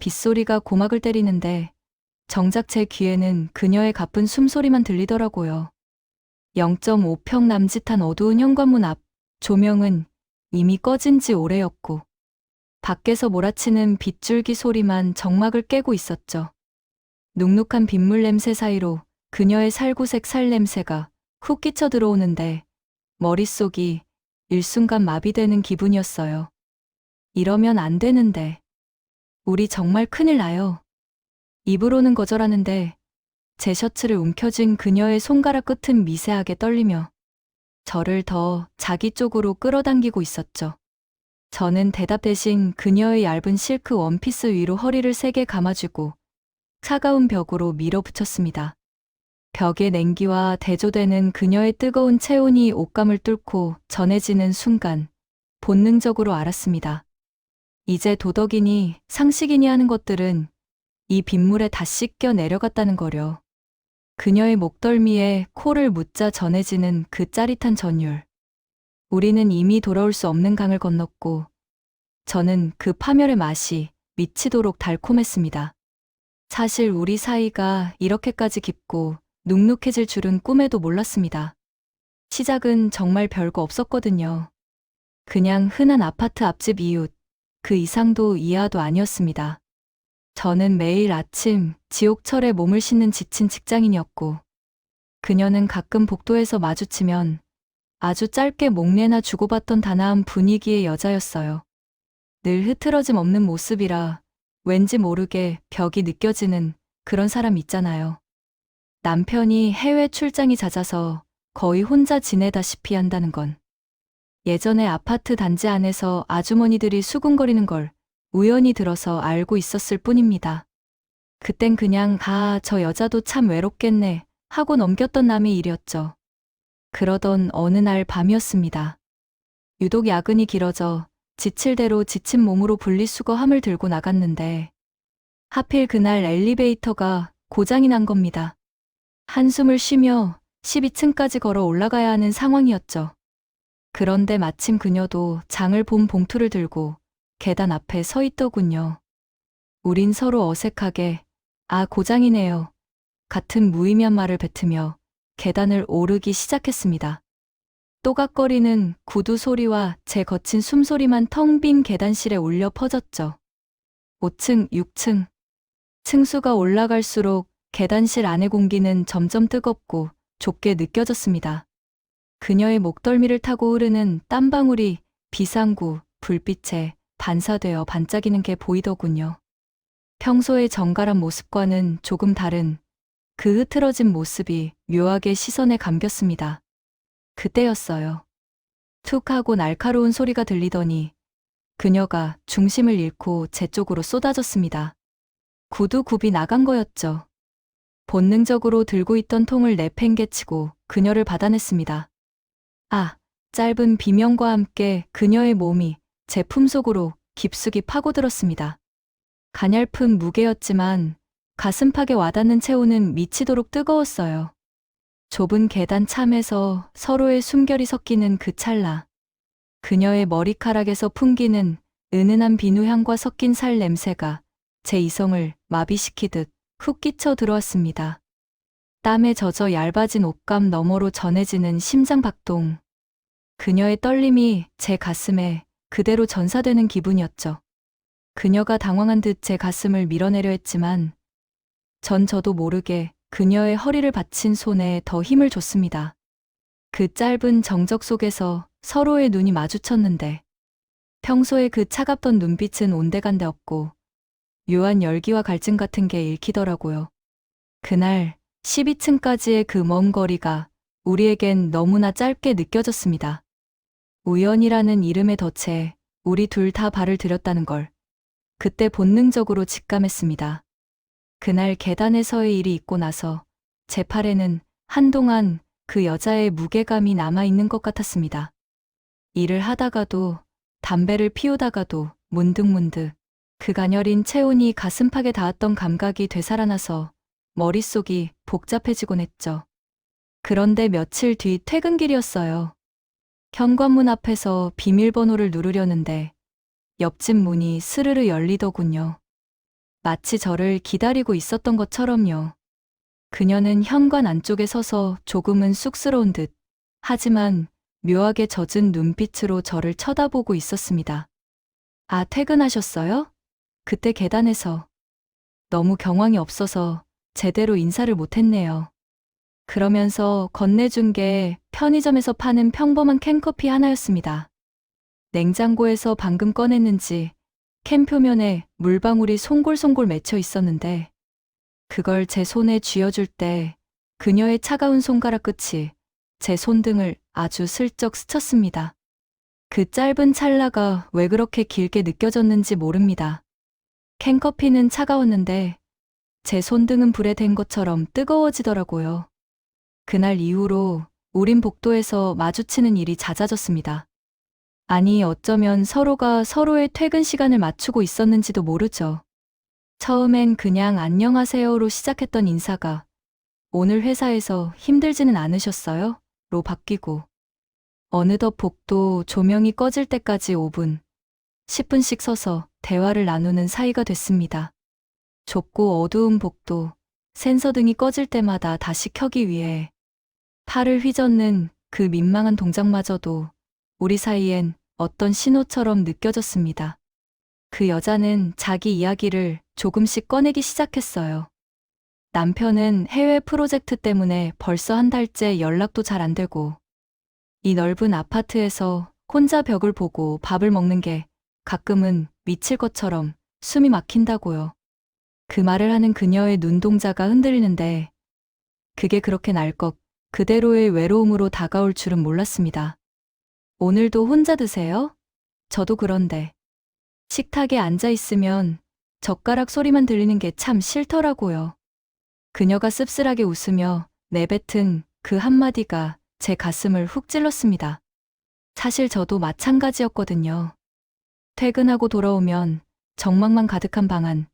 빗소리가 고막을 때리는데 정작 제 귀에는 그녀의 가쁜 숨소리만 들리더라고요. 0.5평 남짓한 어두운 현관문 앞 조명은 이미 꺼진 지 오래였고 밖에서 몰아치는 빗줄기 소리만 정막을 깨고 있었죠. 눅눅한 빗물 냄새 사이로 그녀의 살구색 살 냄새가 훅 끼쳐 들어오는데 머릿속이 일순간 마비되는 기분이었어요. 이러면 안 되는데. 우리 정말 큰일 나요. 입으로는 거절하는데 제 셔츠를 움켜쥔 그녀의 손가락 끝은 미세하게 떨리며 저를 더 자기 쪽으로 끌어당기고 있었죠. 저는 대답 대신 그녀의 얇은 실크 원피스 위로 허리를 세게 감아주고 차가운 벽으로 밀어붙였습니다. 벽의 냉기와 대조되는 그녀의 뜨거운 체온이 옷감을 뚫고 전해지는 순간 본능적으로 알았습니다. 이제 도덕이니 상식이니 하는 것들은 이 빗물에 다 씻겨 내려갔다는 거려. 그녀의 목덜미에 코를 묻자 전해지는 그 짜릿한 전율. 우리는 이미 돌아올 수 없는 강을 건넜고 저는 그 파멸의 맛이 미치도록 달콤했습니다. 사실 우리 사이가 이렇게까지 깊고 눅눅해질 줄은 꿈에도 몰랐습니다. 시작은 정말 별거 없었거든요. 그냥 흔한 아파트 앞집 이웃, 그 이상도 이하도 아니었습니다. 저는 매일 아침 지옥철에 몸을 싣는 지친 직장인이었고 그녀는 가끔 복도에서 마주치면 아주 짧게 목례나 주고받던 단아한 분위기의 여자였어요. 늘 흐트러짐 없는 모습이라 왠지 모르게 벽이 느껴지는 그런 사람 있잖아요. 남편이 해외 출장이 잦아서 거의 혼자 지내다시피 한다는 건 예전에 아파트 단지 안에서 아주머니들이 수군거리는 걸 우연히 들어서 알고 있었을 뿐입니다. 그땐 그냥 저 여자도 참 외롭겠네 하고 넘겼던 남의 일이었죠. 그러던 어느 날 밤이었습니다. 유독 야근이 길어져 지칠 대로 지친 몸으로 분리수거함을 들고 나갔는데 하필 그날 엘리베이터가 고장이 난 겁니다. 한숨을 쉬며 12층까지 걸어 올라가야 하는 상황이었죠. 그런데 마침 그녀도 장을 본 봉투를 들고 계단 앞에 서 있더군요. 우린 서로 어색하게 고장이네요 같은 무의미한 말을 뱉으며 계단을 오르기 시작했습니다. 또각거리는 구두 소리와 제 거친 숨소리만 텅 빈 계단실에 울려 퍼졌죠. 5층, 6층. 층수가 올라갈수록 계단실 안의 공기는 점점 뜨겁고 좁게 느껴졌습니다. 그녀의 목덜미를 타고 흐르는 땀방울이 비상구, 불빛에 반사되어 반짝이는 게 보이더군요. 평소의 정갈한 모습과는 조금 다른 그 흐트러진 모습이 묘하게 시선에 감겼습니다. 그때였어요. 툭 하고 날카로운 소리가 들리더니 그녀가 중심을 잃고 제 쪽으로 쏟아졌습니다. 구두 굽이 나간 거였죠. 본능적으로 들고 있던 통을 내팽개치고 그녀를 받아냈습니다. 짧은 비명과 함께 그녀의 몸이 제 품속으로 깊숙이 파고들었습니다. 가냘픈 무게였지만 가슴팍에 와닿는 체온은 미치도록 뜨거웠어요. 좁은 계단 참에서 서로의 숨결이 섞이는 그 찰나. 그녀의 머리카락에서 풍기는 은은한 비누향과 섞인 살 냄새가 제 이성을 마비시키듯 훅 끼쳐 들어왔습니다. 땀에 젖어 얇아진 옷감 너머로 전해지는 심장박동. 그녀의 떨림이 제 가슴에 그대로 전사되는 기분이었죠. 그녀가 당황한 듯 제 가슴을 밀어내려 했지만 저도 모르게 그녀의 허리를 받친 손에 더 힘을 줬습니다. 그 짧은 정적 속에서 서로의 눈이 마주쳤는데 평소에 그 차갑던 눈빛은 온데간데 없고 묘한 열기와 갈증 같은 게 읽히더라고요. 그날 12층까지의 그 먼 거리가 우리에겐 너무나 짧게 느껴졌습니다. 우연이라는 이름의 덫에 우리 둘 다 발을 들였다는 걸 그때 본능적으로 직감했습니다. 그날 계단에서의 일이 있고 나서 제 팔에는 한동안 그 여자의 무게감이 남아있는 것 같았습니다. 일을 하다가도 담배를 피우다가도 문득문득 그 가녀린 체온이 가슴팍에 닿았던 감각이 되살아나서 머릿속이 복잡해지곤 했죠. 그런데 며칠 뒤 퇴근길이었어요. 현관문 앞에서 비밀번호를 누르려는데 옆집 문이 스르르 열리더군요. 마치 저를 기다리고 있었던 것처럼요. 그녀는 현관 안쪽에 서서 조금은 쑥스러운 듯, 하지만 묘하게 젖은 눈빛으로 저를 쳐다보고 있었습니다. 아, 퇴근하셨어요? 그때 계단에서 너무 경황이 없어서 제대로 인사를 못했네요. 그러면서 건네준 게 편의점에서 파는 평범한 캔커피 하나였습니다. 냉장고에서 방금 꺼냈는지 캔 표면에 물방울이 송골송골 맺혀 있었는데 그걸 제 손에 쥐어줄 때 그녀의 차가운 손가락 끝이 제 손등을 아주 슬쩍 스쳤습니다. 그 짧은 찰나가 왜 그렇게 길게 느껴졌는지 모릅니다. 캔커피는 차가웠는데 제 손등은 불에 댄 것처럼 뜨거워지더라고요. 그날 이후로 우린 복도에서 마주치는 일이 잦아졌습니다. 아니, 어쩌면 서로가 서로의 퇴근 시간을 맞추고 있었는지도 모르죠. 처음엔 그냥 안녕하세요로 시작했던 인사가 오늘 회사에서 힘들지는 않으셨어요? 로 바뀌고 어느덧 복도 조명이 꺼질 때까지 5분, 10분씩 서서 대화를 나누는 사이가 됐습니다. 좁고 어두운 복도, 센서등이 꺼질 때마다 다시 켜기 위해 팔을 휘젓는 그 민망한 동작마저도 우리 사이엔 어떤 신호처럼 느껴졌습니다. 그 여자는 자기 이야기를 조금씩 꺼내기 시작했어요. 남편은 해외 프로젝트 때문에 벌써 한 달째 연락도 잘 안 되고 이 넓은 아파트에서 혼자 벽을 보고 밥을 먹는 게 가끔은 미칠 것처럼 숨이 막힌다고요. 그 말을 하는 그녀의 눈동자가 흔들리는데 그게 그렇게 날것 그대로의 외로움으로 다가올 줄은 몰랐습니다. 오늘도 혼자 드세요? 저도 그런데. 식탁에 앉아 있으면 젓가락 소리만 들리는 게 참 싫더라고요. 그녀가 씁쓸하게 웃으며 내뱉은 그 한마디가 제 가슴을 훅 찔렀습니다. 사실 저도 마찬가지였거든요. 퇴근하고 돌아오면 정막만 가득한 방 안,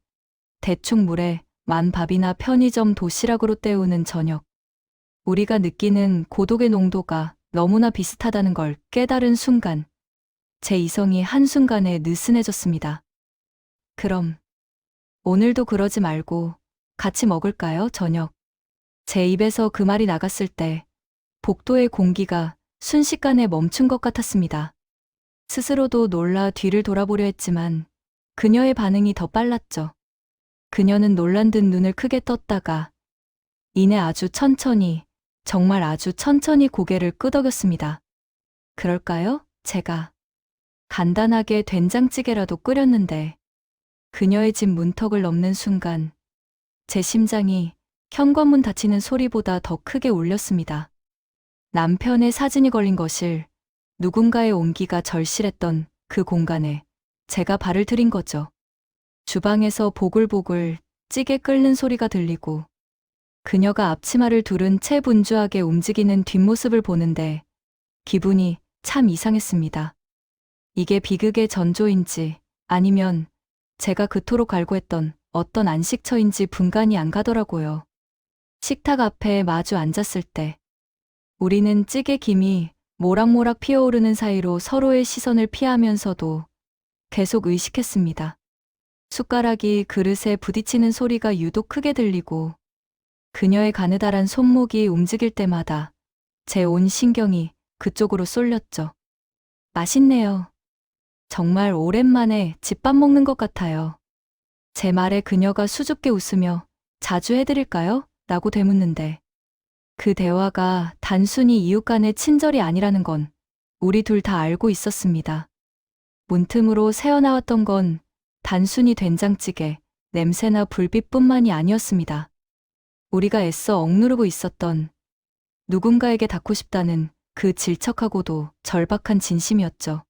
대충 물에 만 밥이나 편의점 도시락으로 때우는 저녁. 우리가 느끼는 고독의 농도가 너무나 비슷하다는 걸 깨달은 순간, 제 이성이 한순간에 느슨해졌습니다. 그럼 오늘도 그러지 말고 같이 먹을까요, 저녁? 제 입에서 그 말이 나갔을 때 복도의 공기가 순식간에 멈춘 것 같았습니다. 스스로도 놀라 뒤를 돌아보려 했지만 그녀의 반응이 더 빨랐죠. 그녀는 놀란 듯 눈을 크게 떴다가 이내 아주 천천히, 정말 아주 천천히 고개를 끄덕였습니다. 그럴까요? 제가 간단하게 된장찌개라도 끓였는데 그녀의 집 문턱을 넘는 순간 제 심장이 현관문 닫히는 소리보다 더 크게 울렸습니다. 남편의 사진이 걸린 거실, 누군가의 온기가 절실했던 그 공간에 제가 발을 들인 거죠. 주방에서 보글보글 찌개 끓는 소리가 들리고 그녀가 앞치마를 두른 채 분주하게 움직이는 뒷모습을 보는데 기분이 참 이상했습니다. 이게 비극의 전조인지 아니면 제가 그토록 갈구했던 어떤 안식처인지 분간이 안 가더라고요. 식탁 앞에 마주 앉았을 때 우리는 찌개 김이 모락모락 피어오르는 사이로 서로의 시선을 피하면서도 계속 의식했습니다. 숟가락이 그릇에 부딪히는 소리가 유독 크게 들리고 그녀의 가느다란 손목이 움직일 때마다 제 온 신경이 그쪽으로 쏠렸죠. 맛있네요. 정말 오랜만에 집밥 먹는 것 같아요. 제 말에 그녀가 수줍게 웃으며 자주 해드릴까요? 라고 되묻는데 그 대화가 단순히 이웃 간의 친절이 아니라는 건 우리 둘 다 알고 있었습니다. 문틈으로 새어나왔던 건 단순히 된장찌개, 냄새나 불빛뿐만이 아니었습니다. 우리가 애써 억누르고 있었던 누군가에게 닿고 싶다는 그 질척하고도 절박한 진심이었죠.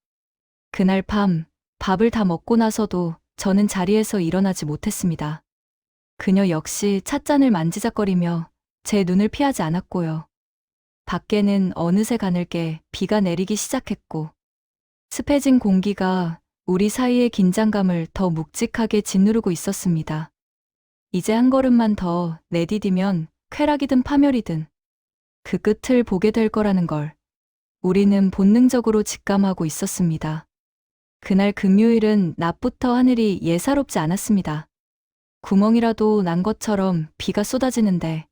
그날 밤 밥을 다 먹고 나서도 저는 자리에서 일어나지 못했습니다. 그녀 역시 찻잔을 만지작거리며 제 눈을 피하지 않았고요. 밖에는 어느새 가늘게 비가 내리기 시작했고 습해진 공기가 우리 사이의 긴장감을 더 묵직하게 짓누르고 있었습니다. 이제 한 걸음만 더 내디디면 쾌락이든 파멸이든 그 끝을 보게 될 거라는 걸 우리는 본능적으로 직감하고 있었습니다. 그날 금요일은 낮부터 하늘이 예사롭지 않았습니다. 구멍이라도 난 것처럼 비가 쏟아지는데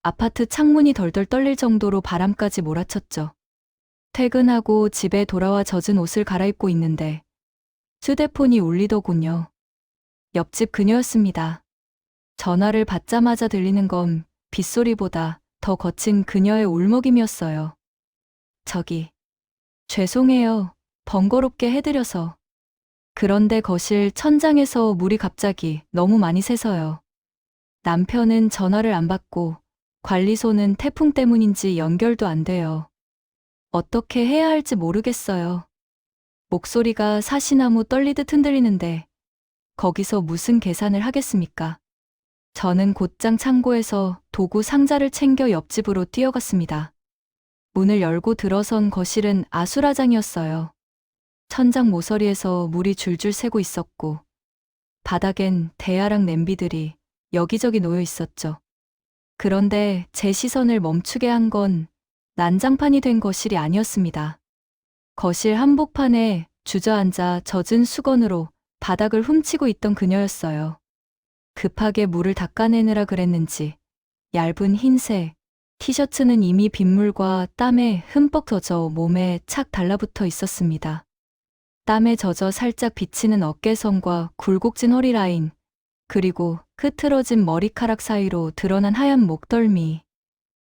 아파트 창문이 덜덜 떨릴 정도로 바람까지 몰아쳤죠. 퇴근하고 집에 돌아와 젖은 옷을 갈아입고 있는데 휴대폰이 울리더군요. 옆집 그녀였습니다. 전화를 받자마자 들리는 건 빗소리보다 더 거친 그녀의 울먹임이었어요. 저기, 죄송해요. 번거롭게 해드려서. 그런데 거실 천장에서 물이 갑자기 너무 많이 새서요. 남편은 전화를 안 받고 관리소는 태풍 때문인지 연결도 안 돼요. 어떻게 해야 할지 모르겠어요. 목소리가 사시나무 떨리듯 흔들리는데 거기서 무슨 계산을 하겠습니까? 저는 곧장 창고에서 도구 상자를 챙겨 옆집으로 뛰어갔습니다. 문을 열고 들어선 거실은 아수라장이었어요. 천장 모서리에서 물이 줄줄 새고 있었고 바닥엔 대야랑 냄비들이 여기저기 놓여 있었죠. 그런데 제 시선을 멈추게 한 건 난장판이 된 거실이 아니었습니다. 거실 한복판에 주저앉아 젖은 수건으로 바닥을 훔치고 있던 그녀였어요. 급하게 물을 닦아내느라 그랬는지 얇은 흰색 티셔츠는 이미 빗물과 땀에 흠뻑 젖어 몸에 착 달라붙어 있었습니다. 땀에 젖어 살짝 비치는 어깨선과 굴곡진 허리 라인, 그리고 흐트러진 머리카락 사이로 드러난 하얀 목덜미.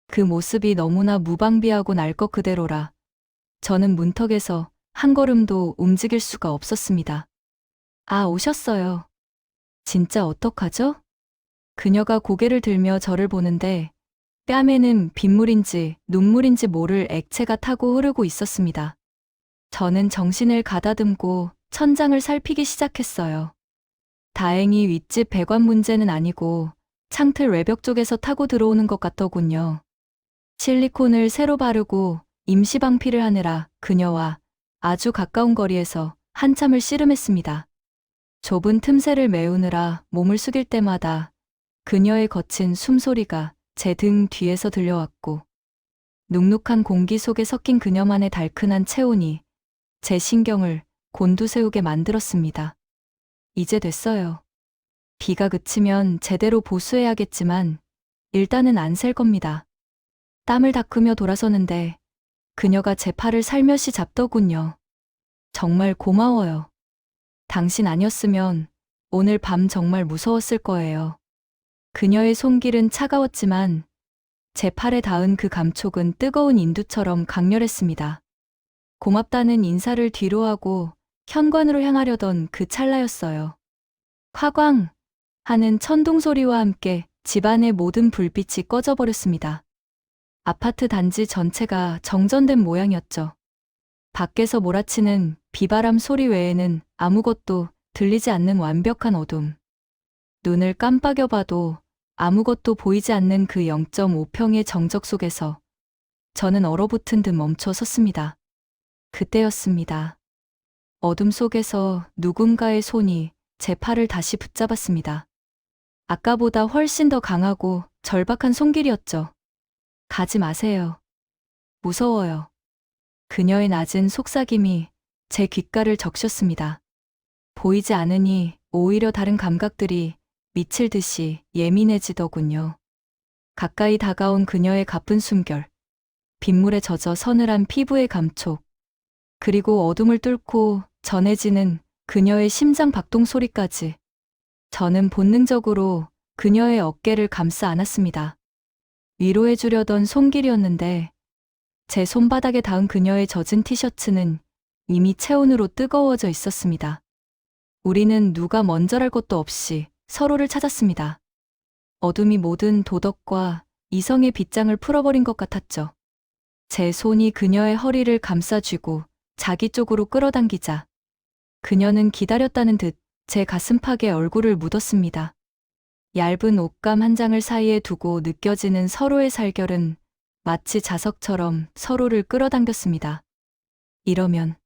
그 모습이 너무나 무방비하고 날 것 그대로라 저는 문턱에서 한 걸음도 움직일 수가 없었습니다. 아, 오셨어요. 진짜 어떡하죠? 그녀가 고개를 들며 저를 보는데 뺨에는 빗물인지 눈물인지 모를 액체가 타고 흐르고 있었습니다. 저는 정신을 가다듬고 천장을 살피기 시작했어요. 다행히 윗집 배관 문제는 아니고 창틀 외벽 쪽에서 타고 들어오는 것 같더군요. 실리콘을 새로 바르고 임시 방피를 하느라 그녀와 아주 가까운 거리에서 한참을 씨름했습니다. 좁은 틈새를 메우느라 몸을 숙일 때마다 그녀의 거친 숨소리가 제 등 뒤에서 들려왔고 눅눅한 공기 속에 섞인 그녀만의 달큰한 체온이 제 신경을 곤두세우게 만들었습니다. 이제 됐어요. 비가 그치면 제대로 보수해야겠지만 일단은 안 셀 겁니다. 땀을 닦으며 돌아서는데 그녀가 제 팔을 살며시 잡더군요. 정말 고마워요. 당신 아니었으면 오늘 밤 정말 무서웠을 거예요. 그녀의 손길은 차가웠지만 제 팔에 닿은 그 감촉은 뜨거운 인두처럼 강렬했습니다. 고맙다는 인사를 뒤로 하고 현관으로 향하려던 그 찰나였어요. 화광! 하는 천둥 소리와 함께 집안의 모든 불빛이 꺼져버렸습니다. 아파트 단지 전체가 정전된 모양이었죠. 밖에서 몰아치는 비바람 소리 외에는 아무것도 들리지 않는 완벽한 어둠. 눈을 깜빡여 봐도 아무것도 보이지 않는 그 0.5평의 정적 속에서 저는 얼어붙은 듯 멈춰 섰습니다. 그때였습니다. 어둠 속에서 누군가의 손이 제 팔을 다시 붙잡았습니다. 아까보다 훨씬 더 강하고 절박한 손길이었죠. 가지 마세요. 무서워요. 그녀의 낮은 속삭임이 제 귓가를 적셨습니다. 보이지 않으니 오히려 다른 감각들이 미칠 듯이 예민해지더군요. 가까이 다가온 그녀의 가쁜 숨결, 빗물에 젖어 서늘한 피부의 감촉, 그리고 어둠을 뚫고 전해지는 그녀의 심장 박동 소리까지. 저는 본능적으로 그녀의 어깨를 감싸 안았습니다. 위로해주려던 손길이었는데 제 손바닥에 닿은 그녀의 젖은 티셔츠는 이미 체온으로 뜨거워져 있었습니다. 우리는 누가 먼저랄 것도 없이 서로를 찾았습니다. 어둠이 모든 도덕과 이성의 빗장을 풀어버린 것 같았죠. 제 손이 그녀의 허리를 감싸쥐고 자기 쪽으로 끌어당기자 그녀는 기다렸다는 듯 제 가슴팍에 얼굴을 묻었습니다. 얇은 옷감 한 장을 사이에 두고 느껴지는 서로의 살결은 마치 자석처럼 서로를 끌어당겼습니다. 이러면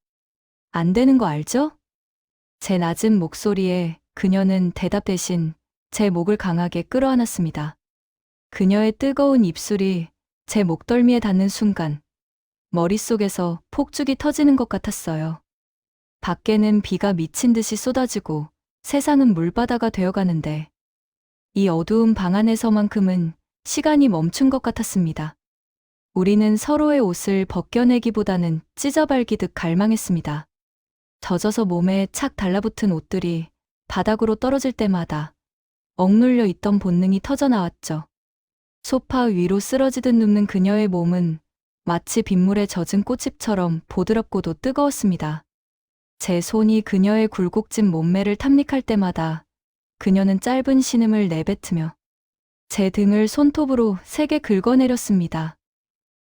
안 되는 거 알죠? 제 낮은 목소리에 그녀는 대답 대신 제 목을 강하게 끌어안았습니다. 그녀의 뜨거운 입술이 제 목덜미에 닿는 순간 머릿속에서 폭죽이 터지는 것 같았어요. 밖에는 비가 미친 듯이 쏟아지고 세상은 물바다가 되어가는데 이 어두운 방 안에서만큼은 시간이 멈춘 것 같았습니다. 우리는 서로의 옷을 벗겨내기보다는 찢어발기듯 갈망했습니다. 젖어서 몸에 착 달라붙은 옷들이 바닥으로 떨어질 때마다 억눌려 있던 본능이 터져나왔죠. 소파 위로 쓰러지듯 눕는 그녀의 몸은 마치 빗물에 젖은 꽃잎처럼 보드랍고도 뜨거웠습니다. 제 손이 그녀의 굴곡진 몸매를 탐닉할 때마다 그녀는 짧은 신음을 내뱉으며 제 등을 손톱으로 세게 긁어내렸습니다.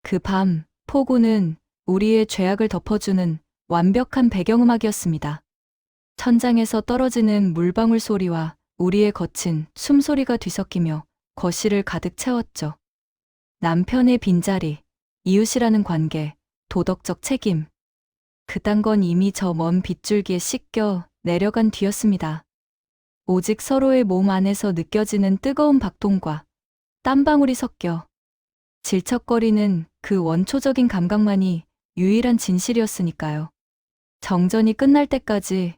그 밤, 폭우는 우리의 죄악을 덮어주는 완벽한 배경음악이었습니다. 천장에서 떨어지는 물방울 소리와 우리의 거친 숨소리가 뒤섞이며 거실을 가득 채웠죠. 남편의 빈자리, 이웃이라는 관계, 도덕적 책임. 그딴 건 이미 저 먼 빗줄기에 씻겨 내려간 뒤였습니다. 오직 서로의 몸 안에서 느껴지는 뜨거운 박동과 땀방울이 섞여 질척거리는 그 원초적인 감각만이 유일한 진실이었으니까요. 정전이 끝날 때까지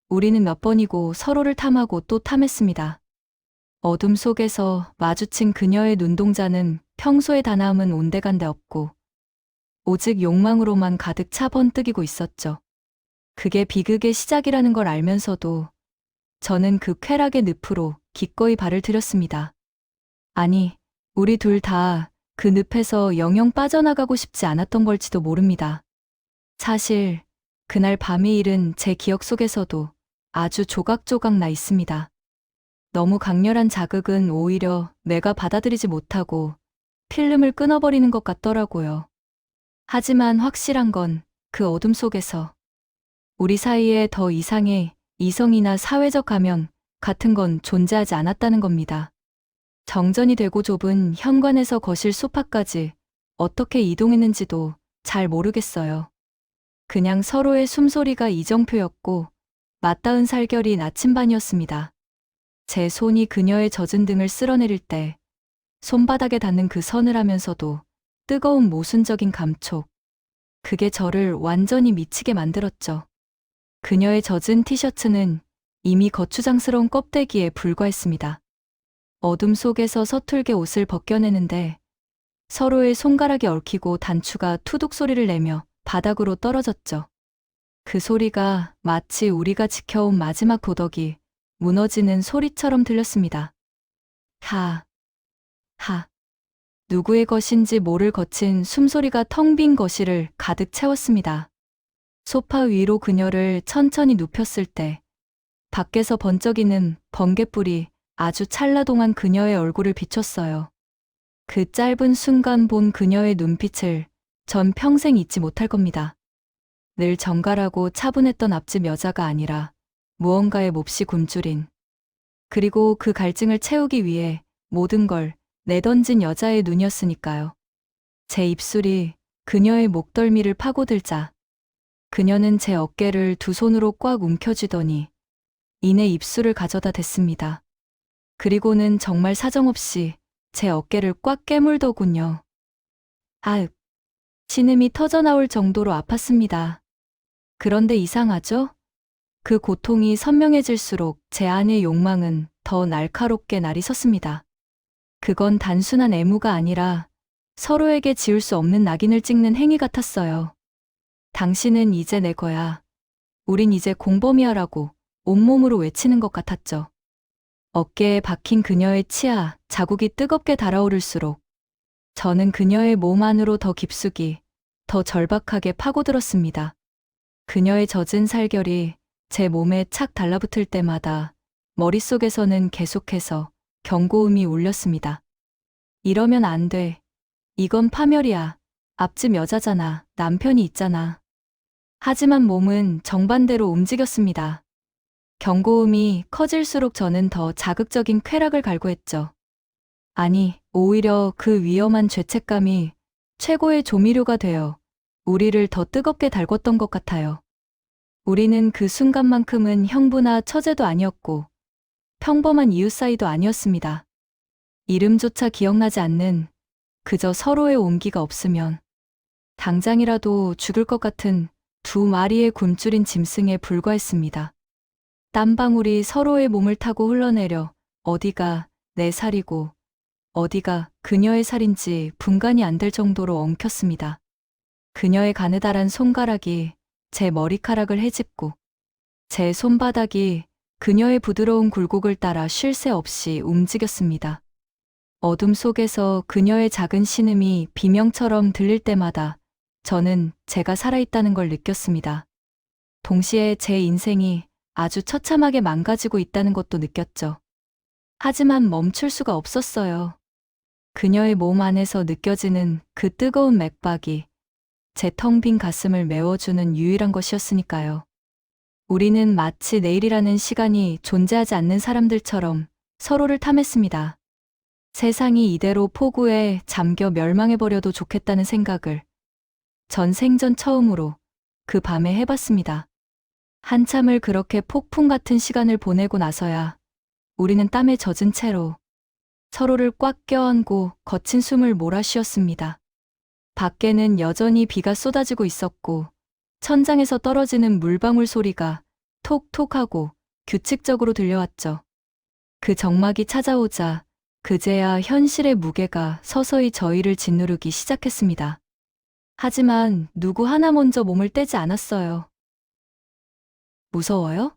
우리는 몇 번이고 서로를 탐하고 또 탐했습니다. 어둠 속에서 마주친 그녀의 눈동자는 평소에 다나움은 온데간데 없고 오직 욕망으로만 가득 차 번뜩이고 있었죠. 그게 비극의 시작이라는 걸 알면서도 저는 그 쾌락의 늪으로 기꺼이 발을 들였습니다. 아니, 우리 둘 다 그 늪에서 영영 빠져나가고 싶지 않았던 걸지도 모릅니다. 사실 그날 밤의 일은 제 기억 속에서도 아주 조각조각 나 있습니다. 너무 강렬한 자극은 오히려 내가 받아들이지 못하고 필름을 끊어버리는 것 같더라고요. 하지만 확실한 건 그 어둠 속에서 우리 사이에 더 이상의 이성이나 사회적 가면 같은 건 존재하지 않았다는 겁니다. 정전이 되고 좁은 현관에서 거실 소파까지 어떻게 이동했는지도 잘 모르겠어요. 그냥 서로의 숨소리가 이정표였고 맞닿은 살결이 나침반이었습니다. 제 손이 그녀의 젖은 등을 쓸어내릴 때 손바닥에 닿는 그 서늘하면서도 뜨거운 모순적인 감촉. 그게 저를 완전히 미치게 만들었죠. 그녀의 젖은 티셔츠는 이미 거추장스러운 껍데기에 불과했습니다. 어둠 속에서 서툴게 옷을 벗겨내는데 서로의 손가락이 얽히고 단추가 투둑 소리를 내며 바닥으로 떨어졌죠. 그 소리가 마치 우리가 지켜온 마지막 도덕이 무너지는 소리처럼 들렸습니다. 하, 하. 누구의 것인지 모를 거친 숨소리가 텅 빈 거실을 가득 채웠습니다. 소파 위로 그녀를 천천히 눕혔을 때 밖에서 번쩍이는 번갯불이 아주 찰나동안 그녀의 얼굴을 비췄어요. 그 짧은 순간 본 그녀의 눈빛을 전 평생 잊지 못할 겁니다. 늘 정갈하고 차분했던 앞집 여자가 아니라 무언가에 몹시 굶주린, 그리고 그 갈증을 채우기 위해 모든 걸 내던진 여자의 눈이었으니까요. 제 입술이 그녀의 목덜미를 파고들자 그녀는 제 어깨를 두 손으로 꽉 움켜쥐더니 이내 입술을 가져다 댔습니다. 그리고는 정말 사정없이 제 어깨를 꽉 깨물더군요. 아윽, 신음이 터져나올 정도로 아팠습니다. 그런데 이상하죠? 그 고통이 선명해질수록 제 안의 욕망은 더 날카롭게 날이 섰습니다. 그건 단순한 애무가 아니라 서로에게 지울 수 없는 낙인을 찍는 행위 같았어요. 당신은 이제 내 거야. 우린 이제 공범이야라고 온몸으로 외치는 것 같았죠. 어깨에 박힌 그녀의 치아 자국이 뜨겁게 달아오를수록 저는 그녀의 몸 안으로 더 깊숙이, 더 절박하게 파고들었습니다. 그녀의 젖은 살결이 제 몸에 착 달라붙을 때마다 머릿속에서는 계속해서 경고음이 울렸습니다. 이러면 안 돼. 이건 파멸이야. 앞집 여자잖아. 남편이 있잖아. 하지만 몸은 정반대로 움직였습니다. 경고음이 커질수록 저는 더 자극적인 쾌락을 갈구했죠. 아니, 오히려 그 위험한 죄책감이 최고의 조미료가 되어 우리를 더 뜨겁게 달궜던 것 같아요. 우리는 그 순간만큼은 형부나 처제도 아니었고 평범한 이웃 사이도 아니었습니다. 이름조차 기억나지 않는 그저 서로의 온기가 없으면 당장이라도 죽을 것 같은 두 마리의 굶주린 짐승에 불과했습니다. 땀방울이 서로의 몸을 타고 흘러내려 어디가 4살이고 어디가 그녀의 살인지 분간이 안 될 정도로 엉켰습니다. 그녀의 가느다란 손가락이 제 머리카락을 헤집고 제 손바닥이 그녀의 부드러운 굴곡을 따라 쉴 새 없이 움직였습니다. 어둠 속에서 그녀의 작은 신음이 비명처럼 들릴 때마다 저는 제가 살아있다는 걸 느꼈습니다. 동시에 제 인생이 아주 처참하게 망가지고 있다는 것도 느꼈죠. 하지만 멈출 수가 없었어요. 그녀의 몸 안에서 느껴지는 그 뜨거운 맥박이 제 텅 빈 가슴을 메워주는 유일한 것이었으니까요. 우리는 마치 내일이라는 시간이 존재하지 않는 사람들처럼 서로를 탐했습니다. 세상이 이대로 폭우에 잠겨 멸망해버려도 좋겠다는 생각을 전 생전 처음으로 그 밤에 해봤습니다. 한참을 그렇게 폭풍 같은 시간을 보내고 나서야 우리는 땀에 젖은 채로 서로를 꽉 껴안고 거친 숨을 몰아쉬었습니다. 밖에는 여전히 비가 쏟아지고 있었고 천장에서 떨어지는 물방울 소리가 톡톡하고 규칙적으로 들려왔죠. 그 정막이 찾아오자 그제야 현실의 무게가 서서히 저희를 짓누르기 시작했습니다. 하지만 누구 하나 먼저 몸을 떼지 않았어요. 무서워요?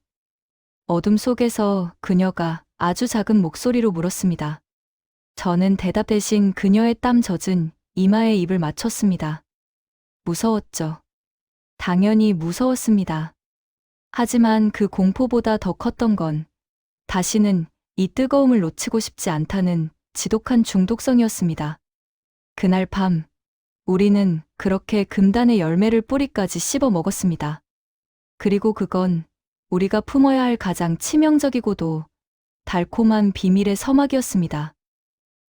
어둠 속에서 그녀가 아주 작은 목소리로 물었습니다. 저는 대답 대신 그녀의 땀 젖은 이마에 입을 맞췄습니다. 무서웠죠. 당연히 무서웠습니다. 하지만 그 공포보다 더 컸던 건 다시는 이 뜨거움을 놓치고 싶지 않다는 지독한 중독성이었습니다. 그날 밤, 우리는 그렇게 금단의 열매를 뿌리까지 씹어 먹었습니다. 그리고 그건 우리가 품어야 할 가장 치명적이고도 달콤한 비밀의 서막이었습니다.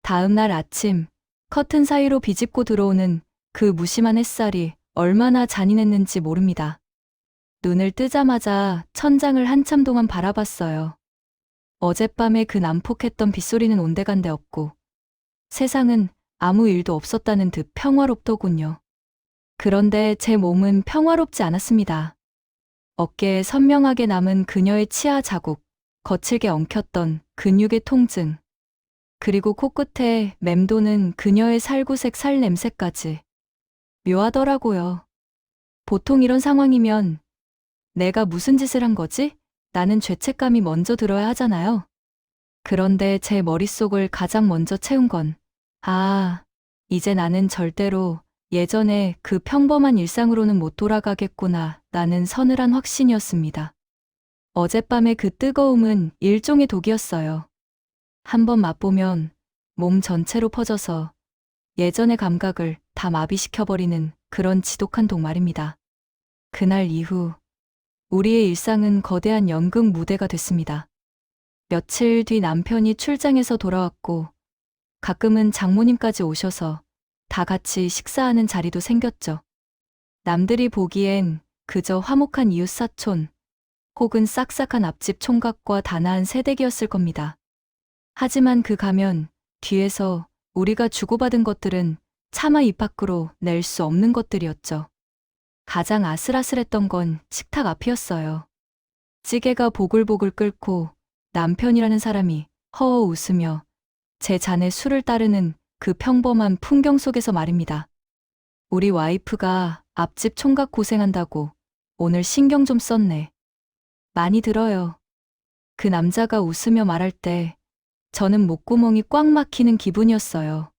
다음 날 아침, 커튼 사이로 비집고 들어오는 그 무심한 햇살이 얼마나 잔인했는지 모릅니다. 눈을 뜨자마자 천장을 한참 동안 바라봤어요. 어젯밤에 그 난폭했던 빗소리는 온데간데 없고 세상은 아무 일도 없었다는 듯 평화롭더군요. 그런데 제 몸은 평화롭지 않았습니다. 어깨에 선명하게 남은 그녀의 치아 자국, 거칠게 엉켰던 근육의 통증, 그리고 코끝에 맴도는 그녀의 살구색 살 냄새까지. 묘하더라고요. 보통 이런 상황이면 내가 무슨 짓을 한 거지? 나는 죄책감이 먼저 들어야 하잖아요. 그런데 제 머릿속을 가장 먼저 채운 건 이제 나는 절대로 예전에 그 평범한 일상으로는 못 돌아가겠구나 라는 서늘한 확신이었습니다. 어젯밤의 그 뜨거움은 일종의 독이었어요. 한번 맛보면 몸 전체로 퍼져서 예전의 감각을 다 마비시켜버리는 그런 지독한 독 말입니다. 그날 이후 우리의 일상은 거대한 연극 무대가 됐습니다. 며칠 뒤 남편이 출장에서 돌아왔고 가끔은 장모님까지 오셔서 다 같이 식사하는 자리도 생겼죠. 남들이 보기엔 그저 화목한 이웃사촌 혹은 싹싹한 앞집 총각과 단아한 새댁이었을 겁니다. 하지만 그 가면 뒤에서 우리가 주고받은 것들은 차마 입 밖으로 낼 수 없는 것들이었죠. 가장 아슬아슬했던 건 식탁 앞이었어요. 찌개가 보글보글 끓고 남편이라는 사람이 허허 웃으며 제 잔에 술을 따르는 그 평범한 풍경 속에서 말입니다. 우리 와이프가 앞집 총각 고생한다고 오늘 신경 좀 썼네. 많이 들어요. 그 남자가 웃으며 말할 때 저는 목구멍이 꽉 막히는 기분이었어요.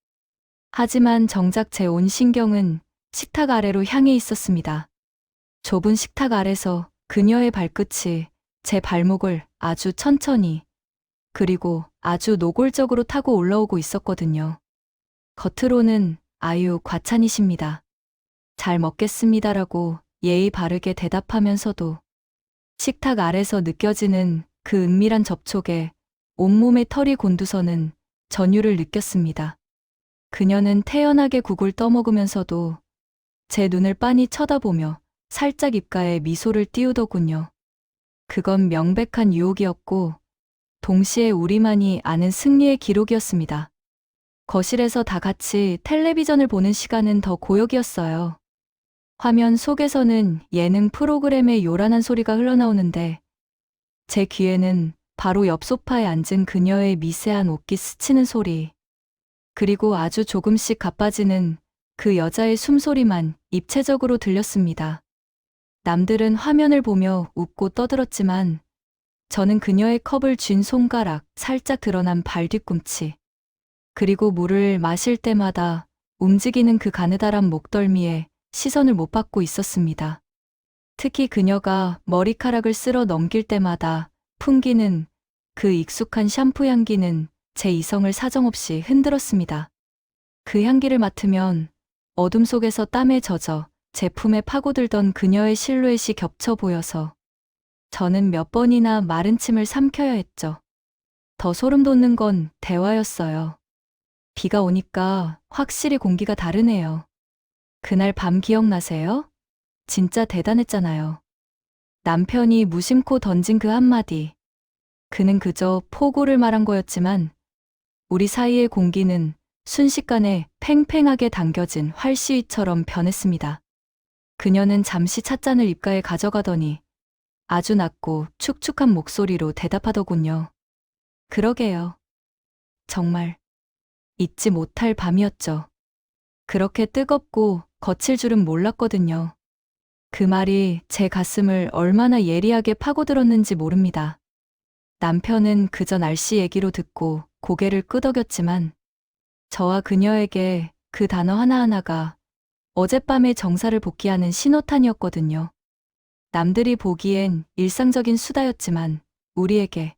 하지만 정작 제 온 신경은 식탁 아래로 향해 있었습니다. 좁은 식탁 아래서 그녀의 발끝이 제 발목을 아주 천천히 그리고 아주 노골적으로 타고 올라오고 있었거든요. 겉으로는 아유 과찬이십니다. 잘 먹겠습니다라고 예의 바르게 대답하면서도 식탁 아래서 느껴지는 그 은밀한 접촉에 온몸의 털이 곤두서는 전율을 느꼈습니다. 그녀는 태연하게 국을 떠먹으면서도 제 눈을 빤히 쳐다보며 살짝 입가에 미소를 띄우더군요. 그건 명백한 유혹이었고 동시에 우리만이 아는 승리의 기록이었습니다. 거실에서 다 같이 텔레비전을 보는 시간은 더 고역이었어요. 화면 속에서는 예능 프로그램의 요란한 소리가 흘러나오는데 제 귀에는 바로 옆 소파에 앉은 그녀의 미세한 옷깃 스치는 소리, 그리고 아주 조금씩 가빠지는 그 여자의 숨소리만 입체적으로 들렸습니다. 남들은 화면을 보며 웃고 떠들었지만 저는 그녀의 컵을 쥔 손가락, 살짝 드러난 발 뒤꿈치, 그리고 물을 마실 때마다 움직이는 그 가느다란 목덜미에 시선을 못 받고 있었습니다. 특히 그녀가 머리카락을 쓸어 넘길 때마다 풍기는 그 익숙한 샴푸 향기는 제 이성을 사정없이 흔들었습니다. 그 향기를 맡으면 어둠 속에서 땀에 젖어 제품에 파고들던 그녀의 실루엣이 겹쳐 보여서 저는 몇 번이나 마른 침을 삼켜야 했죠. 더 소름 돋는 건 대화였어요. 비가 오니까 확실히 공기가 다르네요. 그날 밤 기억나세요? 진짜 대단했잖아요. 남편이 무심코 던진 그 한마디. 그는 그저 포구를 말한 거였지만 우리 사이의 공기는 순식간에 팽팽하게 당겨진 활시위처럼 변했습니다. 그녀는 잠시 찻잔을 입가에 가져가더니 아주 낮고 축축한 목소리로 대답하더군요. 그러게요. 정말 잊지 못할 밤이었죠. 그렇게 뜨겁고 거칠 줄은 몰랐거든요. 그 말이 제 가슴을 얼마나 예리하게 파고들었는지 모릅니다. 남편은 그저 날씨 얘기로 듣고 고개를 끄덕였지만 저와 그녀에게 그 단어 하나하나가 어젯밤의 정사를 복귀하는 신호탄이었거든요. 남들이 보기엔 일상적인 수다였지만 우리에게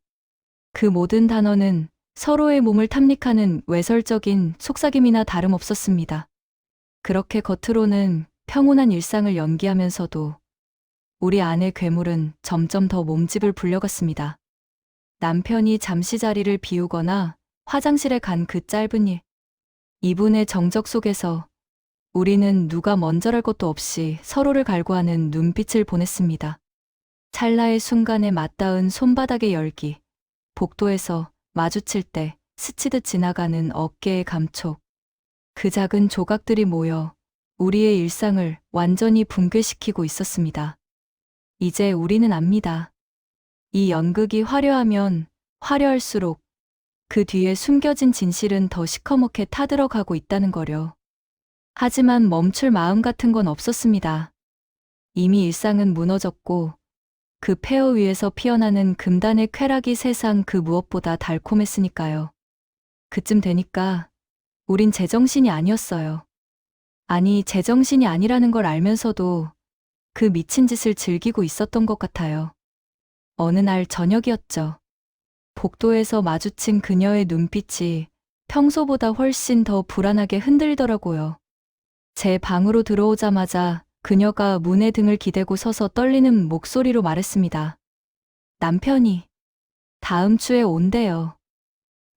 그 모든 단어는 서로의 몸을 탐닉하는 외설적인 속삭임이나 다름없었습니다. 그렇게 겉으로는 평온한 일상을 연기하면서도 우리 안의 괴물은 점점 더 몸집을 불려갔습니다. 남편이 잠시 자리를 비우거나 화장실에 간 그 짧은 2분의 정적 속에서 우리는 누가 먼저랄 것도 없이 서로를 갈구하는 눈빛을 보냈습니다. 찰나의 순간에 맞닿은 손바닥의 열기, 복도에서 마주칠 때 스치듯 지나가는 어깨의 감촉, 그 작은 조각들이 모여 우리의 일상을 완전히 붕괴시키고 있었습니다. 이제 우리는 압니다. 이 연극이 화려하면 화려할수록 그 뒤에 숨겨진 진실은 더 시커멓게 타들어가고 있다는 거려. 하지만 멈출 마음 같은 건 없었습니다. 이미 일상은 무너졌고 그 폐허 위에서 피어나는 금단의 쾌락이 세상 그 무엇보다 달콤했으니까요. 그쯤 되니까 우린 제정신이 아니었어요. 아니, 제정신이 아니라는 걸 알면서도 그 미친 짓을 즐기고 있었던 것 같아요. 어느 날 저녁이었죠. 복도에서 마주친 그녀의 눈빛이 평소보다 훨씬 더 불안하게 흔들더라고요. 제 방으로 들어오자마자 그녀가 문에 등을 기대고 서서 떨리는 목소리로 말했습니다. 남편이 다음 주에 온대요.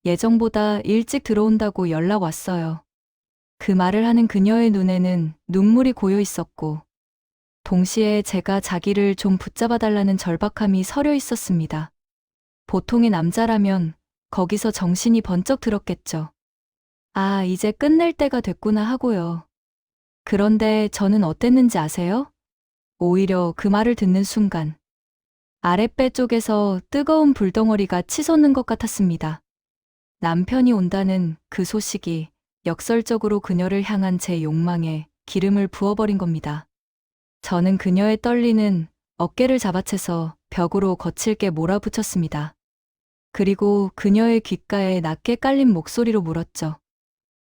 예정보다 일찍 들어온다고 연락 왔어요. 그 말을 하는 그녀의 눈에는 눈물이 고여 있었고 동시에 제가 자기를 좀 붙잡아달라는 절박함이 서려 있었습니다. 보통의 남자라면 거기서 정신이 번쩍 들었겠죠. 아, 이제 끝낼 때가 됐구나 하고요. 그런데 저는 어땠는지 아세요? 오히려 그 말을 듣는 순간 아랫배 쪽에서 뜨거운 불덩어리가 치솟는 것 같았습니다. 남편이 온다는 그 소식이 역설적으로 그녀를 향한 제 욕망에 기름을 부어버린 겁니다. 저는 그녀의 떨리는 어깨를 잡아채서 벽으로 거칠게 몰아붙였습니다. 그리고 그녀의 귓가에 낮게 깔린 목소리로 물었죠.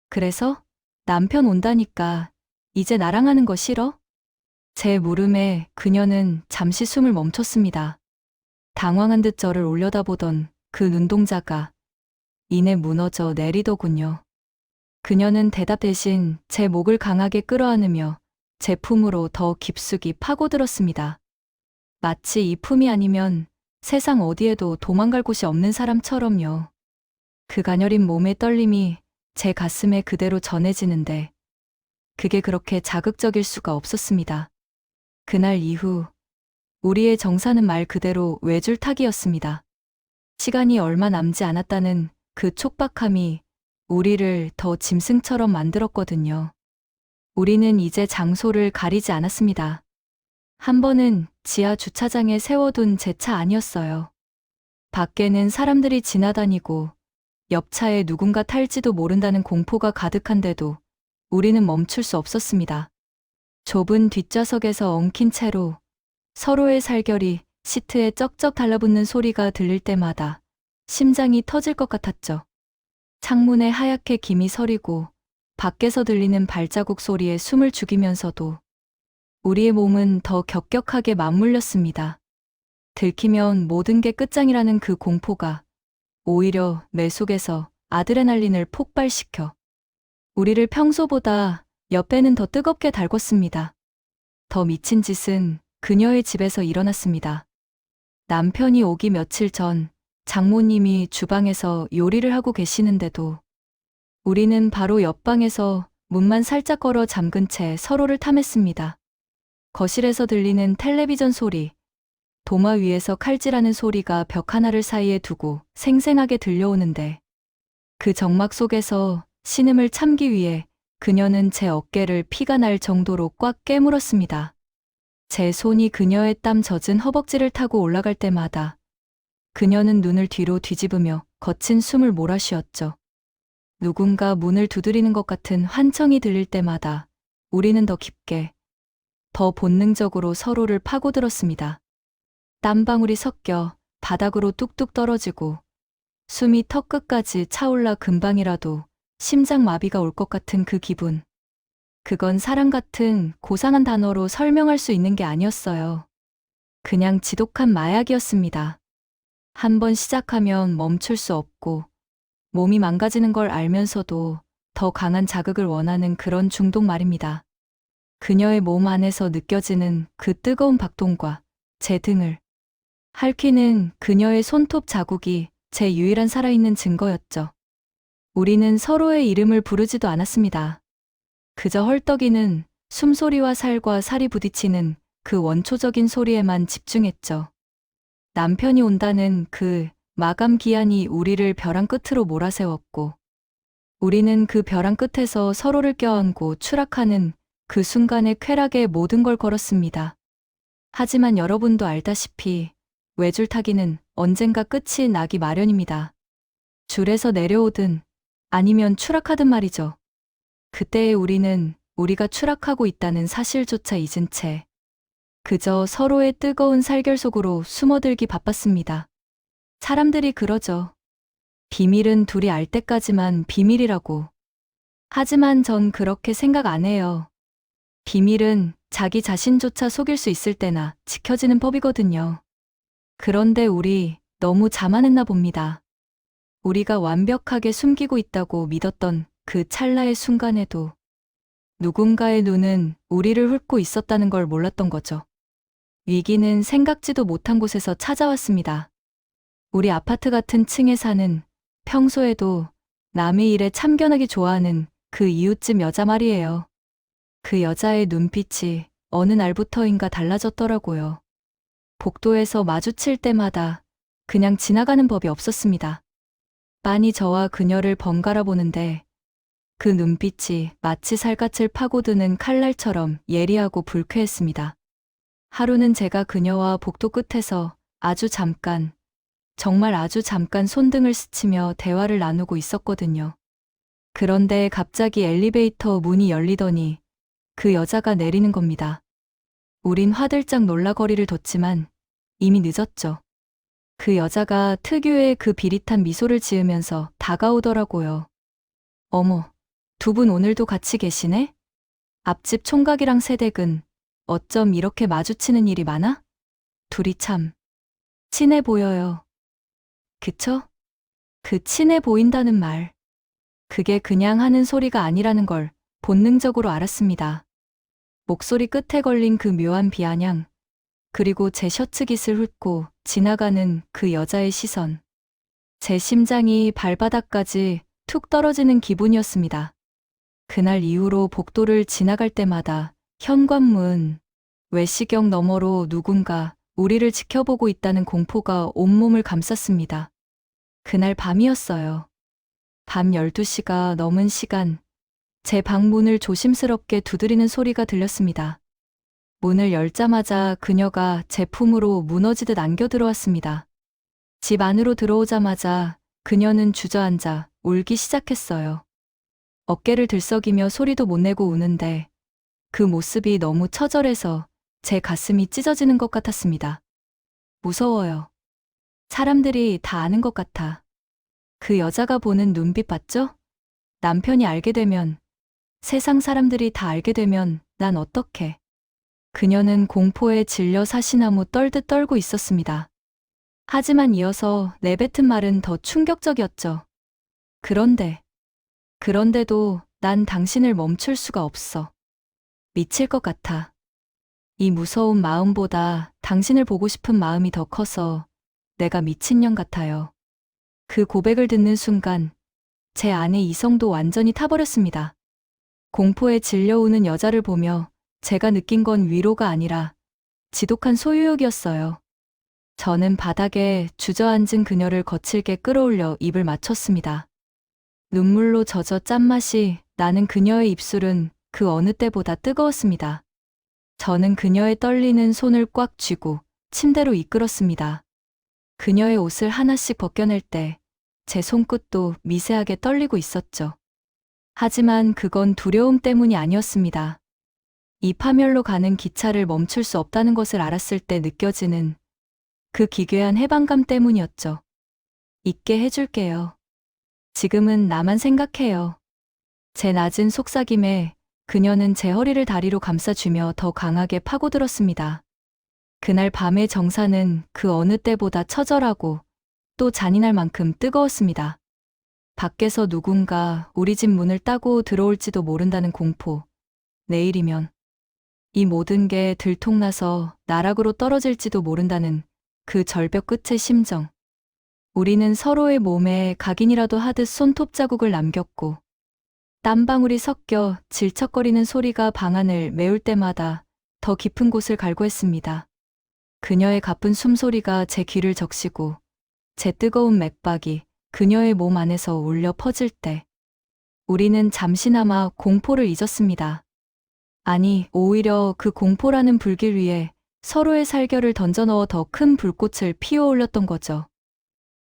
그래서 남편 온다니까 이제 나랑 하는 거 싫어? 제 물음에 그녀는 잠시 숨을 멈췄습니다. 당황한 듯 저를 올려다보던 그 눈동자가 이내 무너져 내리더군요. 그녀는 대답 대신 제 목을 강하게 끌어안으며 제 품으로 더 깊숙이 파고들었습니다. 마치 이 품이 아니면 세상 어디에도 도망갈 곳이 없는 사람처럼요. 그 가녀린 몸의 떨림이 제 가슴에 그대로 전해지는데 그게 그렇게 자극적일 수가 없었습니다. 그날 이후 우리의 정사는 말 그대로 외줄타기였습니다. 시간이 얼마 남지 않았다는 그 촉박함이 우리를 더 짐승처럼 만들었거든요. 우리는 이제 장소를 가리지 않았습니다. 한 번은 지하 주차장에 세워둔 제 차 아니었어요. 밖에는 사람들이 지나다니고 옆차에 누군가 탈지도 모른다는 공포가 가득한데도 우리는 멈출 수 없었습니다. 좁은 뒷좌석에서 엉킨 채로 서로의 살결이 시트에 쩍쩍 달라붙는 소리가 들릴 때마다 심장이 터질 것 같았죠. 창문에 하얗게 김이 서리고 밖에서 들리는 발자국 소리에 숨을 죽이면서도 우리의 몸은 더 격격하게 맞물렸습니다. 들키면 모든 게 끝장이라는 그 공포가 오히려 뇌 속에서 아드레날린을 폭발시켜 우리를 평소보다 몇 배는 더 뜨겁게 달궜습니다. 더 미친 짓은 그녀의 집에서 일어났습니다. 남편이 오기 며칠 전 장모님이 주방에서 요리를 하고 계시는데도 우리는 바로 옆방에서 문만 살짝 걸어 잠근 채 서로를 탐했습니다. 거실에서 들리는 텔레비전 소리, 도마 위에서 칼질하는 소리가 벽 하나를 사이에 두고 생생하게 들려오는데 그 정막 속에서 신음을 참기 위해 그녀는 제 어깨를 피가 날 정도로 꽉 깨물었습니다. 제 손이 그녀의 땀 젖은 허벅지를 타고 올라갈 때마다 그녀는 눈을 뒤로 뒤집으며 거친 숨을 몰아쉬었죠. 누군가 문을 두드리는 것 같은 환청이 들릴 때마다 우리는 더 깊게, 더 본능적으로 서로를 파고들었습니다. 땀방울이 섞여 바닥으로 뚝뚝 떨어지고 숨이 턱끝까지 차올라 금방이라도 심장마비가 올 것 같은 그 기분. 그건 사랑 같은 고상한 단어로 설명할 수 있는 게 아니었어요. 그냥 지독한 마약이었습니다. 한 번 시작하면 멈출 수 없고 몸이 망가지는 걸 알면서도 더 강한 자극을 원하는 그런 중독 말입니다. 그녀의 몸 안에서 느껴지는 그 뜨거운 박동과 제 등을 핥히는 그녀의 손톱 자국이 제 유일한 살아있는 증거였죠. 우리는 서로의 이름을 부르지도 않았습니다. 그저 헐떡이는 숨소리와 살과 살이 부딪히는 그 원초적인 소리에만 집중했죠. 남편이 온다는 그 마감 기한이 우리를 벼랑 끝으로 몰아세웠고 우리는 그 벼랑 끝에서 서로를 껴안고 추락하는 그 순간의 쾌락에 모든 걸 걸었습니다. 하지만 여러분도 알다시피 외줄타기는 언젠가 끝이 나기 마련입니다. 줄에서 내려오든 아니면 추락하든 말이죠. 그때의 우리는 우리가 추락하고 있다는 사실조차 잊은 채 그저 서로의 뜨거운 살결 속으로 숨어들기 바빴습니다. 사람들이 그러죠. 비밀은 둘이 알 때까지만 비밀이라고. 하지만 전 그렇게 생각 안 해요. 비밀은 자기 자신조차 속일 수 있을 때나 지켜지는 법이거든요. 그런데 우리 너무 자만했나 봅니다. 우리가 완벽하게 숨기고 있다고 믿었던 그 찰나의 순간에도 누군가의 눈은 우리를 훑고 있었다는 걸 몰랐던 거죠. 위기는 생각지도 못한 곳에서 찾아왔습니다. 우리 아파트 같은 층에 사는 평소에도 남의 일에 참견하기 좋아하는 그 이웃집 여자 말이에요. 그 여자의 눈빛이 어느 날부터인가 달라졌더라고요. 복도에서 마주칠 때마다 그냥 지나가는 법이 없었습니다. 빤히 저와 그녀를 번갈아 보는데 그 눈빛이 마치 살갗을 파고드는 칼날처럼 예리하고 불쾌했습니다. 하루는 제가 그녀와 복도 끝에서 아주 잠깐, 정말 아주 잠깐 손등을 스치며 대화를 나누고 있었거든요. 그런데 갑자기 엘리베이터 문이 열리더니 그 여자가 내리는 겁니다. 우린 화들짝 놀라 거리를 뒀지만 이미 늦었죠. 그 여자가 특유의 그 비릿한 미소를 지으면서 다가오더라고요. 어머, 두 분 오늘도 같이 계시네? 앞집 총각이랑 새댁은 어쩜 이렇게 마주치는 일이 많아? 둘이 참 친해 보여요. 그쵸? 그 친해 보인다는 말. 그게 그냥 하는 소리가 아니라는 걸 본능적으로 알았습니다. 목소리 끝에 걸린 그 묘한 비아냥, 그리고 제 셔츠 깃을 훑고 지나가는 그 여자의 시선. 제 심장이 발바닥까지 툭 떨어지는 기분이었습니다. 그날 이후로 복도를 지나갈 때마다 현관문, 외시경 너머로 누군가 우리를 지켜보고 있다는 공포가 온몸을 감쌌습니다. 그날 밤이었어요. 밤 12시가 넘은 시간, 제 방문을 조심스럽게 두드리는 소리가 들렸습니다. 문을 열자마자 그녀가 제 품으로 무너지듯 안겨 들어왔습니다. 집 안으로 들어오자마자 그녀는 주저앉아 울기 시작했어요. 어깨를 들썩이며 소리도 못 내고 우는데 그 모습이 너무 처절해서 제 가슴이 찢어지는 것 같았습니다. 무서워요. 사람들이 다 아는 것 같아. 그 여자가 보는 눈빛 봤죠? 남편이 알게 되면, 세상 사람들이 다 알게 되면 난 어떡해. 그녀는 공포에 질려 사시나무 떨듯 떨고 있었습니다. 하지만 이어서 내뱉은 말은 더 충격적이었죠. 그런데도 난 당신을 멈출 수가 없어. 미칠 것 같아. 이 무서운 마음보다 당신을 보고 싶은 마음이 더 커서 내가 미친년 같아요. 그 고백을 듣는 순간 제 안의 이성도 완전히 타버렸습니다. 공포에 질려오는 여자를 보며 제가 느낀 건 위로가 아니라 지독한 소유욕이었어요. 저는 바닥에 주저앉은 그녀를 거칠게 끌어올려 입을 맞췄습니다. 눈물로 젖어 짠맛이 나는 그녀의 입술은 그 어느 때보다 뜨거웠습니다. 저는 그녀의 떨리는 손을 꽉 쥐고 침대로 이끌었습니다. 그녀의 옷을 하나씩 벗겨낼 때 제 손끝도 미세하게 떨리고 있었죠. 하지만 그건 두려움 때문이 아니었습니다. 이 파멸로 가는 기차를 멈출 수 없다는 것을 알았을 때 느껴지는 그 기괴한 해방감 때문이었죠. 잊게 해줄게요. 지금은 나만 생각해요. 제 낮은 속삭임에 그녀는 제 허리를 다리로 감싸주며 더 강하게 파고들었습니다. 그날 밤의 정사는 그 어느 때보다 처절하고 또 잔인할 만큼 뜨거웠습니다. 밖에서 누군가 우리 집 문을 따고 들어올지도 모른다는 공포. 내일이면 이 모든 게 들통나서 나락으로 떨어질지도 모른다는 그 절벽 끝의 심정. 우리는 서로의 몸에 각인이라도 하듯 손톱 자국을 남겼고 땀방울이 섞여 질척거리는 소리가 방안을 메울 때마다 더 깊은 곳을 갈구했습니다. 그녀의 가쁜 숨소리가 제 귀를 적시고 제 뜨거운 맥박이 그녀의 몸 안에서 울려 퍼질 때 우리는 잠시나마 공포를 잊었습니다. 아니, 오히려 그 공포라는 불길 위에 서로의 살결을 던져넣어 더 큰 불꽃을 피워 올렸던 거죠.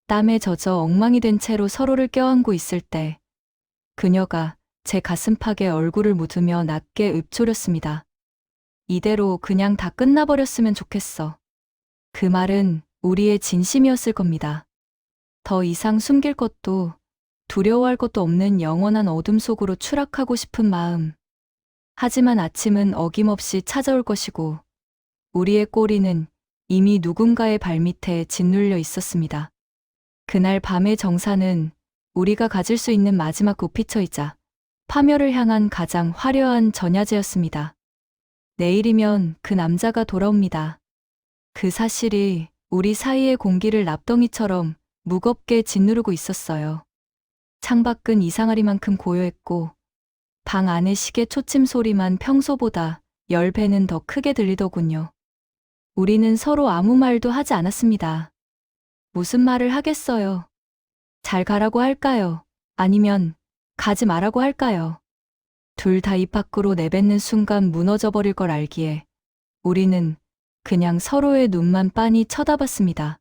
땀에 젖어 엉망이 된 채로 서로를 껴안고 있을 때 그녀가 제 가슴팍에 얼굴을 묻으며 낮게 읊조렸습니다. 이대로 그냥 다 끝나버렸으면 좋겠어. 그 말은 우리의 진심이었을 겁니다. 더 이상 숨길 것도 두려워할 것도 없는 영원한 어둠 속으로 추락하고 싶은 마음. 하지만 아침은 어김없이 찾아올 것이고 우리의 꼬리는 이미 누군가의 발밑에 짓눌려 있었습니다. 그날 밤의 정사는 우리가 가질 수 있는 마지막 도피처이자 파멸을 향한 가장 화려한 전야제였습니다. 내일이면 그 남자가 돌아옵니다. 그 사실이 우리 사이의 공기를 납덩이처럼 무겁게 짓누르고 있었어요. 창밖은 이상하리만큼 고요했고 방 안의 시계 초침 소리만 평소보다 10배는 더 크게 들리더군요. 우리는 서로 아무 말도 하지 않았습니다. 무슨 말을 하겠어요? 잘 가라고 할까요? 아니면 가지 말라고 할까요? 둘 다 입 밖으로 내뱉는 순간 무너져 버릴 걸 알기에 우리는 그냥 서로의 눈만 빤히 쳐다봤습니다.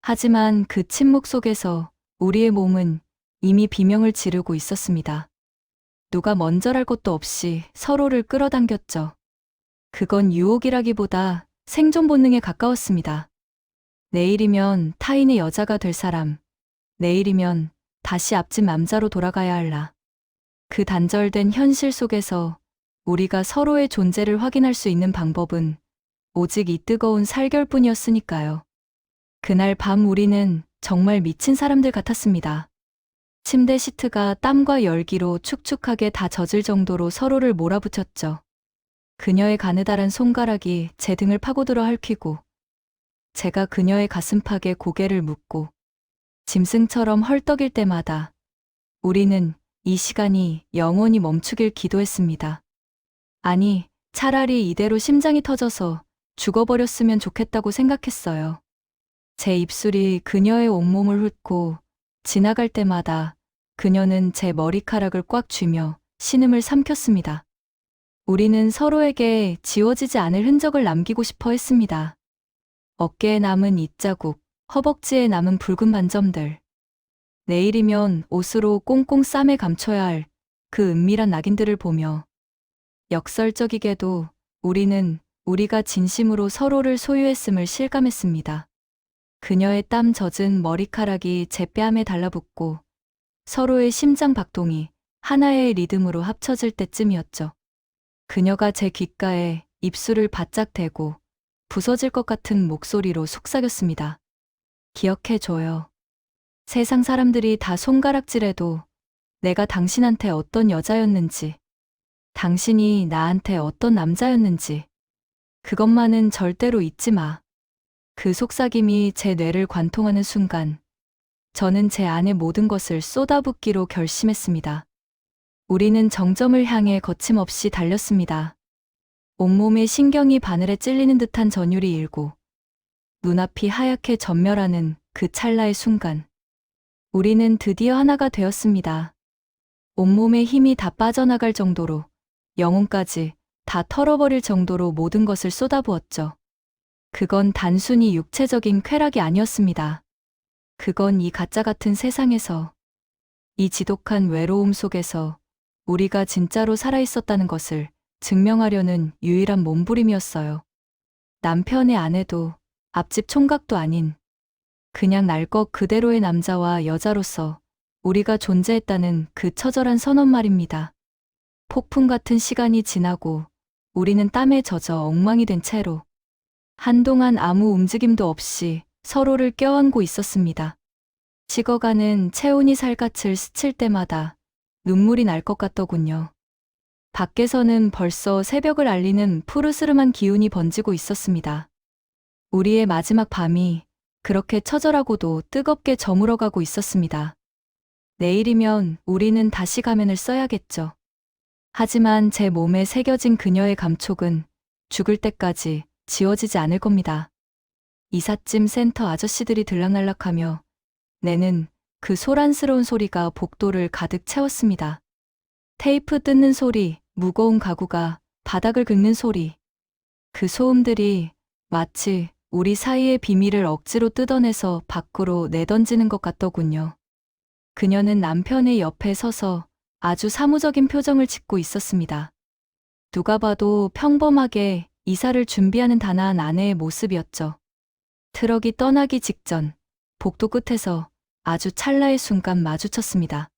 하지만 그 침묵 속에서 우리의 몸은 이미 비명을 지르고 있었습니다. 누가 먼저랄 것도 없이 서로를 끌어당겼죠. 그건 유혹이라기보다 생존 본능에 가까웠습니다. 내일이면 타인의 여자가 될 사람, 내일이면 다시 앞집 남자로 돌아가야 할라. 그 단절된 현실 속에서 우리가 서로의 존재를 확인할 수 있는 방법은 오직 이 뜨거운 살결뿐이었으니까요. 그날 밤 우리는 정말 미친 사람들 같았습니다. 침대 시트가 땀과 열기로 축축하게 다 젖을 정도로 서로를 몰아붙였죠. 그녀의 가느다란 손가락이 제 등을 파고들어 핥히고 제가 그녀의 가슴팍에 고개를 묻고 짐승처럼 헐떡일 때마다 우리는 이 시간이 영원히 멈추길 기도했습니다. 아니, 차라리 이대로 심장이 터져서 죽어버렸으면 좋겠다고 생각했어요. 제 입술이 그녀의 온몸을 훑고 지나갈 때마다 그녀는 제 머리카락을 꽉 쥐며 신음을 삼켰습니다. 우리는 서로에게 지워지지 않을 흔적을 남기고 싶어 했습니다. 어깨에 남은 이 자국, 허벅지에 남은 붉은 반점들. 내일이면 옷으로 꽁꽁 싸매 감춰야 할 그 은밀한 낙인들을 보며 역설적이게도 우리는 우리가 진심으로 서로를 소유했음을 실감했습니다. 그녀의 땀 젖은 머리카락이 제 뺨에 달라붙고 서로의 심장 박동이 하나의 리듬으로 합쳐질 때쯤이었죠. 그녀가 제 귓가에 입술을 바짝 대고 부서질 것 같은 목소리로 속삭였습니다. 기억해줘요. 세상 사람들이 다 손가락질해도 내가 당신한테 어떤 여자였는지, 당신이 나한테 어떤 남자였는지, 그것만은 절대로 잊지 마. 그 속삭임이 제 뇌를 관통하는 순간, 저는 제 안의 모든 것을 쏟아붓기로 결심했습니다. 우리는 정점을 향해 거침없이 달렸습니다. 온몸의 신경이 바늘에 찔리는 듯한 전율이 일고, 눈앞이 하얗게 전멸하는 그 찰나의 순간, 우리는 드디어 하나가 되었습니다. 온몸의 힘이 다 빠져나갈 정도로, 영혼까지 다 털어버릴 정도로 모든 것을 쏟아부었죠. 그건 단순히 육체적인 쾌락이 아니었습니다. 그건 이 가짜 같은 세상에서, 이 지독한 외로움 속에서 우리가 진짜로 살아있었다는 것을 증명하려는 유일한 몸부림이었어요. 남편의 아내도 앞집 총각도 아닌 그냥 날 것 그대로의 남자와 여자로서 우리가 존재했다는 그 처절한 선언 말입니다. 폭풍 같은 시간이 지나고 우리는 땀에 젖어 엉망이 된 채로 한동안 아무 움직임도 없이 서로를 껴안고 있었습니다. 식어가는 체온이 살갗을 스칠 때마다 눈물이 날 것 같더군요. 밖에서는 벌써 새벽을 알리는 푸르스름한 기운이 번지고 있었습니다. 우리의 마지막 밤이 그렇게 처절하고도 뜨겁게 저물어가고 있었습니다. 내일이면 우리는 다시 가면을 써야겠죠. 하지만 제 몸에 새겨진 그녀의 감촉은 죽을 때까지 지워지지 않을 겁니다. 이삿짐 센터 아저씨들이 들락날락하며 내는 그 소란스러운 소리가 복도를 가득 채웠습니다. 테이프 뜯는 소리, 무거운 가구가 바닥을 긁는 소리. 그 소음들이 마치 우리 사이의 비밀을 억지로 뜯어내서 밖으로 내던지는 것 같더군요. 그녀는 남편의 옆에 서서 아주 사무적인 표정을 짓고 있었습니다. 누가 봐도 평범하게 이사를 준비하는 단아한 아내의 모습이었죠. 트럭이 떠나기 직전 복도 끝에서 아주 찰나의 순간 마주쳤습니다.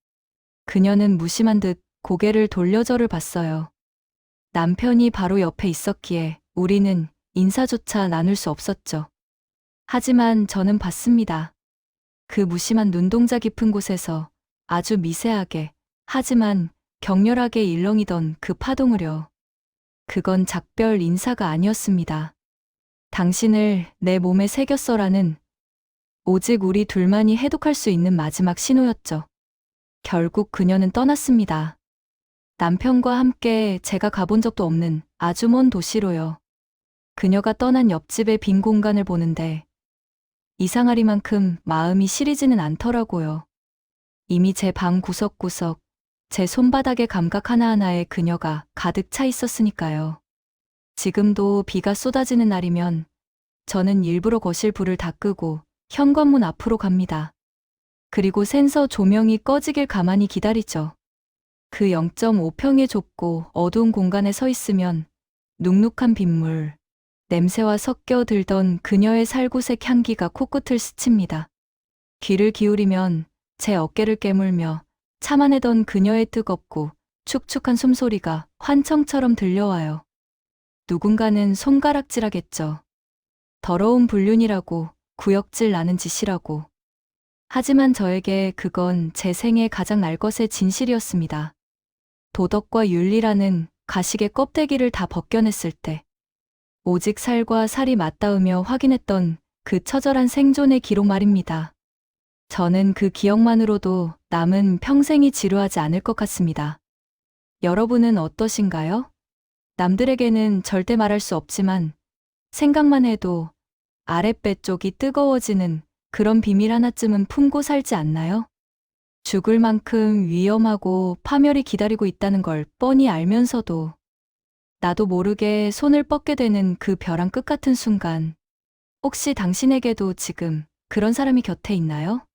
그녀는 무심한 듯 고개를 돌려 저를 봤어요. 남편이 바로 옆에 있었기에 우리는 인사조차 나눌 수 없었죠. 하지만 저는 봤습니다. 그 무심한 눈동자 깊은 곳에서 아주 미세하게 하지만 격렬하게 일렁이던 그 파동을요. 그건 작별 인사가 아니었습니다. 당신을 내 몸에 새겼어라는 오직 우리 둘만이 해독할 수 있는 마지막 신호였죠. 결국 그녀는 떠났습니다. 남편과 함께 제가 가본 적도 없는 아주 먼 도시로요. 그녀가 떠난 옆집의 빈 공간을 보는데 이상하리만큼 마음이 시리지는 않더라고요. 이미 제 방 구석구석, 제 손바닥의 감각 하나하나에 그녀가 가득 차 있었으니까요. 지금도 비가 쏟아지는 날이면 저는 일부러 거실 불을 다 끄고 현관문 앞으로 갑니다. 그리고 센서 조명이 꺼지길 가만히 기다리죠. 그 0.5평의 좁고 어두운 공간에 서 있으면 눅눅한 빗물, 냄새와 섞여 들던 그녀의 살구색 향기가 코끝을 스칩니다. 귀를 기울이면 제 어깨를 깨물며 참아내던 그녀의 뜨겁고 축축한 숨소리가 환청처럼 들려와요. 누군가는 손가락질하겠죠. 더러운 불륜이라고, 구역질 나는 짓이라고. 하지만 저에게 그건 제 생애 가장 날 것의 진실이었습니다. 도덕과 윤리라는 가식의 껍데기를 다 벗겨냈을 때 오직 살과 살이 맞닿으며 확인했던 그 처절한 생존의 기록 말입니다. 저는 그 기억만으로도 남은 평생이 지루하지 않을 것 같습니다. 여러분은 어떠신가요? 남들에게는 절대 말할 수 없지만 생각만 해도 아랫배 쪽이 뜨거워지는 그런 비밀 하나쯤은 품고 살지 않나요? 죽을 만큼 위험하고 파멸이 기다리고 있다는 걸 뻔히 알면서도 나도 모르게 손을 뻗게 되는 그 벼랑 끝 같은 순간, 혹시 당신에게도 지금 그런 사람이 곁에 있나요?